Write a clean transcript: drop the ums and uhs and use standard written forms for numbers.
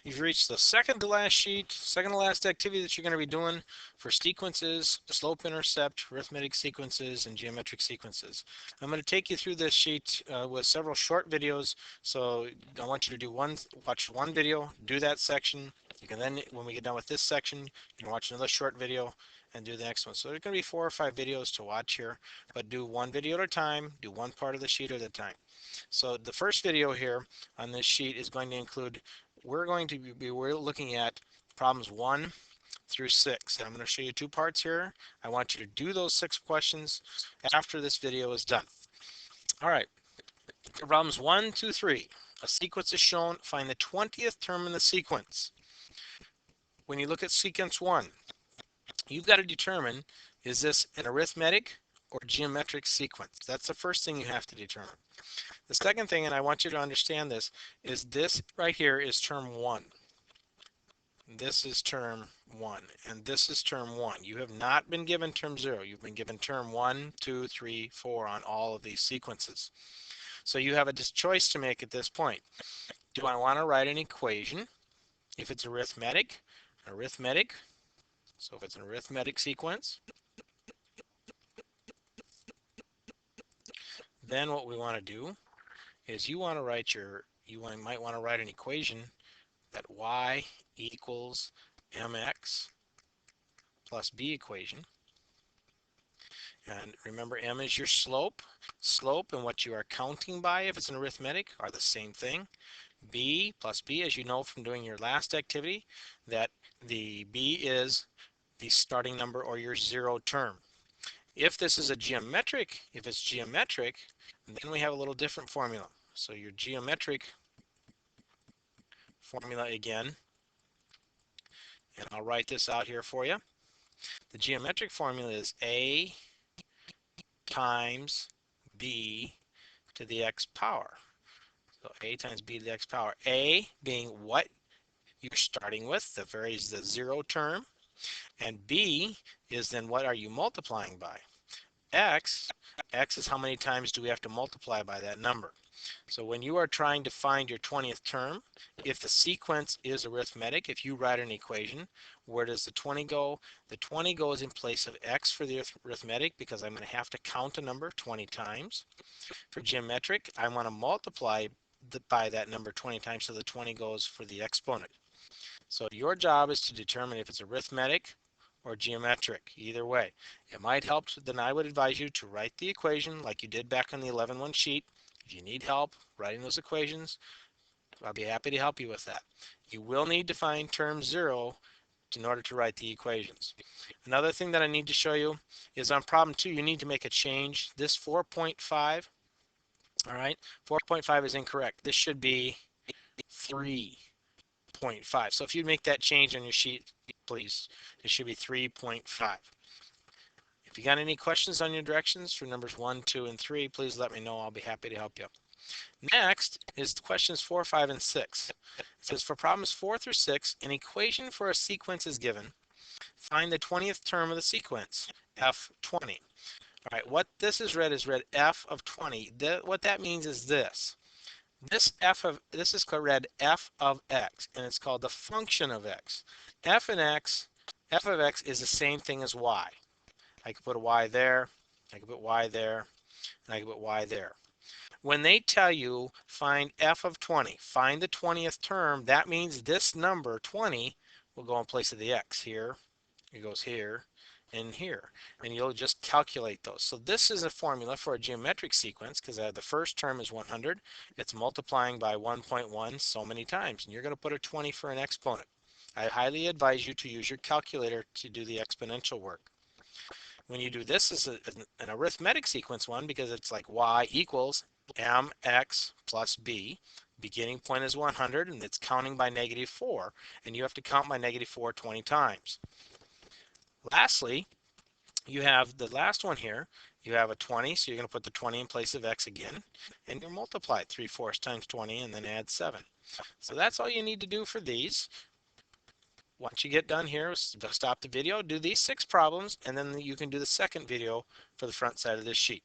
You've reached the second to last sheet, second to last activity that you're going to be doing for sequences, slope-intercept, arithmetic sequences, and geometric sequences. I'm going to take you through this sheet with several short videos. So I want you to watch one video, do that section. You can then, when we get done with this section, you can watch another short video and do the next one. So there's going to be 4 or 5 videos to watch here, but do one video at a time, do one part of the sheet at a time. So the first video here on this sheet is going to include, we're looking at problems 1 through 6. And I'm going to show you 2 parts here. I want you to do those 6 questions after this video is done. All right, problems 1 to 3. A sequence is shown. Find the 20th term in the sequence. When you look at sequence 1, you've got to determine, is this an arithmetic or geometric sequence? That's the first thing you have to determine. The second thing, and I want you to understand this, is this right here is term 1. This is term 1, and this is term 1. You have not been given term 0. You've been given term 1, 2, 3, 4 on all of these sequences. So you have a choice to make at this point. Do I want to write an equation? If it's arithmetic, so if it's an arithmetic sequence, then what we want to do is you might want to write an equation that y equals mx plus b equation. And remember, m is your slope. Slope and what you are counting by, if it's an arithmetic, are the same thing. B plus b, as you know from doing your last activity, that the b is the starting number or your 0 term. If this is if it's geometric, then we have a little different formula. So your geometric formula again, and I'll write this out here for you. The geometric formula is a times b to the x power. So a times b to the x power. A being what you're starting with, the 0 term, and b is then what are you multiplying by. X is how many times do we have to multiply by that number. So when you are trying to find your 20th term, if the sequence is arithmetic, if you write an equation, where does the 20 go? The 20 goes in place of x for the arithmetic because I'm going to have to count a number 20 times. For geometric, I want to multiply by that number 20 times, so the 20 goes for the exponent. So your job is to determine if it's arithmetic or geometric. Either way, it might help. Then I would advise you to write the equation like you did back on the 11-1 sheet. If you need help writing those equations, I'll be happy to help you with that. You will need to find term 0 in order to write the equations. Another thing that I need to show you is on problem 2, you need to make a change. This 4.5, all right, 4.5 is incorrect. This should be 3.5. So if you make that change on your sheet, please, it should be 3.5. If you got any questions on your directions for numbers 1, 2, and 3, please let me know. I'll be happy to help you. Next is questions 4, 5, and 6. It says for problems 4 through 6, an equation for a sequence is given. Find the 20th term of the sequence, f20. All right, what this is read f of 20. What that means is this. This is read f of x, and it's called the function of x. F of x is the same thing as y. I could put a y there, I could put y there, and I could put y there. When they tell you find f of 20, find the 20th term, that means this number 20 will go in place of the x here. It goes here and here, and you'll just calculate those. So this is a formula for a geometric sequence because the first term is 100. It's multiplying by 1.1 so many times, and you're going to put a 20 for an exponent. I highly advise you to use your calculator to do the exponential work. When you do this as an arithmetic sequence one, because it's like y equals mx plus b, beginning point is 100 and it's counting by -4, and you have to count by -4 20 times. Lastly, you have the last one here. You have a 20, so you're going to put the 20 in place of x again, and you multiply it 3/4 times 20 and then add 7. So that's all you need to do for these. Once you get done here, stop the video, do these 6 problems, and then you can do the second video for the front side of this sheet.